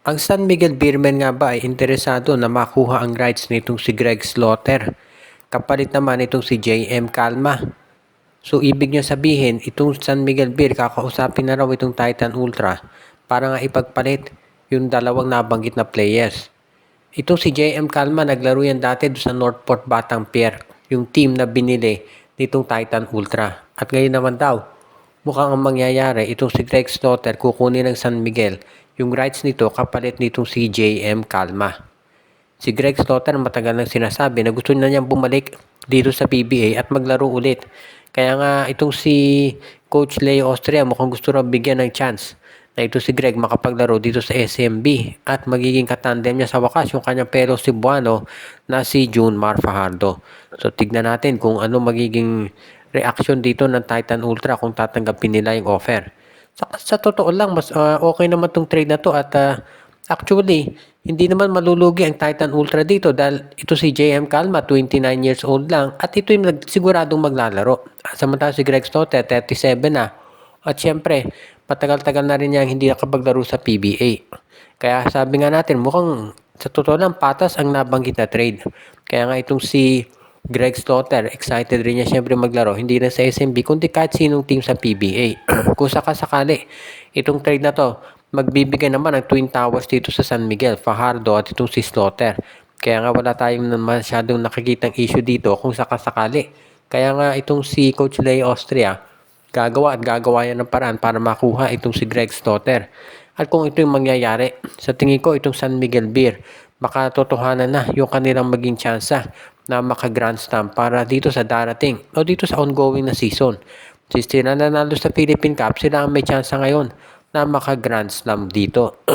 Ang San Miguel Beermen nga ba ay interesado na makuha ang rights nitong si Greg Slaughter. Kapalit naman itong si JM Calma. So ibig nyo sabihin, itong San Miguel Beer, kakausapin na raw itong Titan Ultra para nga ipagpalit yung dalawang nabanggit na players. Itong si JM Calma, naglaro yan dati sa Northport Batang Pier, yung team na binili nitong Titan Ultra. At ngayon naman daw, mukhang ang mangyayari, itong si Greg Slaughter kukunin ng San Miguel yung rights nito kapalit nitong si JM Calma. Si Greg Slaughter matagal nang sinasabi na gusto na niyang bumalik dito sa PBA at maglaro ulit. Kaya nga itong si Coach Leo Austria mukhang gusto raw bigyan ng chance na ito si Greg makapaglaro dito sa SMB at magiging katandem niya sa wakas yung kanyang pero Cebuano na si Junmar Fajardo. So tignan natin kung ano magiging reaction dito ng Titan Ultra kung tatanggapin nila yung offer. Sa totoo lang, mas okay naman tong trade na to at actually, hindi naman malulugi ang Titan Ultra dito dahil ito si JM Calma, 29 years old lang at ito yung siguradong maglalaro. Samantala si Greg Slaughter, 37 na. At syempre, matagal-tagal na rin niya hindi nakapaglaro sa PBA. Kaya sabi nga natin, mukhang sa totoo lang patas ang nabanggit na trade. Kaya nga itong si Greg Slaughter, excited rin niya siyempre maglaro, hindi na sa SMB, kundi kahit sinong team sa PBA. Kung sakasakali, itong trade na to, magbibigay naman ng Twin Towers dito sa San Miguel, Fajardo at itong si Slaughter. Kaya nga wala tayong masyadong nakikitang issue dito kung sakasakali. Kaya nga itong si Coach Leo Austria, gagawa yan ng paraan para makuha itong si Greg Slaughter. At kung ito yung mangyayari, sa tingin ko itong San Miguel Beer, makatotohanan na yung kanilang maging tsansa na maka-Grand Slam para dito sa darating o dito sa ongoing na season. Since sila nanalo sa Philippine Cup, sila ang may tsansa ngayon na maka-Grand Slam dito.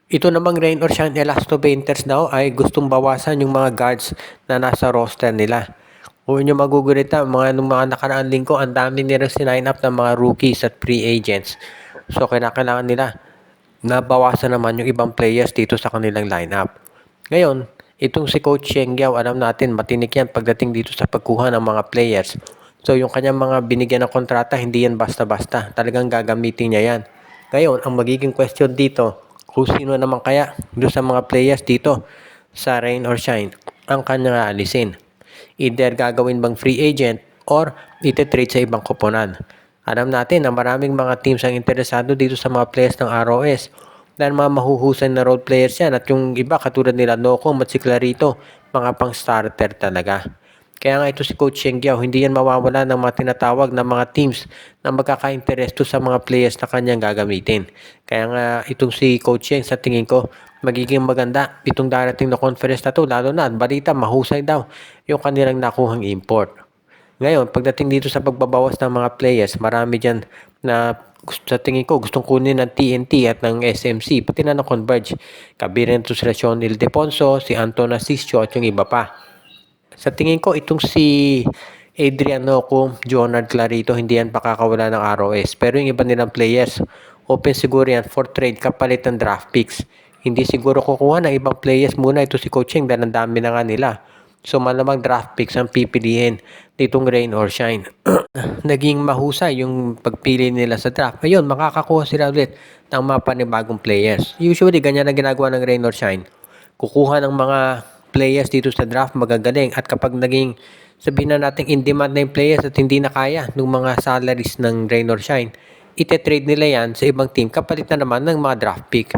Ito namang Rain or Shine Elasto Painters daw ay gustong bawasan yung mga guards na nasa roster nila. Kung inyo magugulita, nung mga nakaraan linggo, ang dami nilang sinign up ng mga rookies at free agents. So, kailangan nila na bawasan naman yung ibang players dito sa kanilang lineup. Ngayon, itong si Coach Cheng Yao, alam natin, matinik yan pagdating dito sa pagkuha ng mga players. So, yung kanyang mga binigyan ng kontrata, hindi yan basta-basta. Talagang gagamitin niya yan. Ngayon, ang magiging question dito, kung sino naman kaya doon sa mga players dito sa Rain or Shine ang kanyang aalisin. Either gagawin bang free agent or ite-trade sa ibang koponan. Alam natin na maraming mga teams ang interesado dito sa mga players ng ROS dahil mga mahuhusay na role players yan at yung iba katulad nila Nocom at si Clarito, mga pang starter talaga. Kaya nga ito si Coach Cheng Yao, hindi yan mawawala ng mga tinatawag na mga teams na magkaka-interesto sa mga players na kanyang gagamitin. Kaya nga itong si Coach Cheng sa tingin ko, magiging maganda itong darating na conference na to, lalo na at balita mahusay daw yung kanilang nakuhang import. Ngayon, pagdating dito sa pagbabawas ng mga players, marami dyan na sa tingin ko gustong kunin ng TNT at ng SMC, pati na ng Converge. Kabirin ito si Sean Ildefonso, si Anton Asisio at yung iba pa. Sa tingin ko, itong si Adrian Noco, Jonard Clarito, hindi yan pakakawala ng ROS. Pero yung iba nilang players, open siguro yan for trade kapalit ng draft picks. Hindi siguro kukuha ng ibang players muna ito si Coaching dahil ang dami na nga nila. So malamang draft picks ang pipiliin nitong Rain or Shine. Naging mahusay yung pagpili nila sa draft. Ngayon, makakakuha sila ulit ng mga panibagong players. Usually, ganyan ang ginagawa ng Rain or Shine. Kukuha ng mga players dito sa draft magagaling at kapag naging sabihin na natin in demand na yung players at hindi na kaya ng mga salaries ng Rain or Shine, ite-trade nila yan sa ibang team kapalit na naman ng mga draft pick.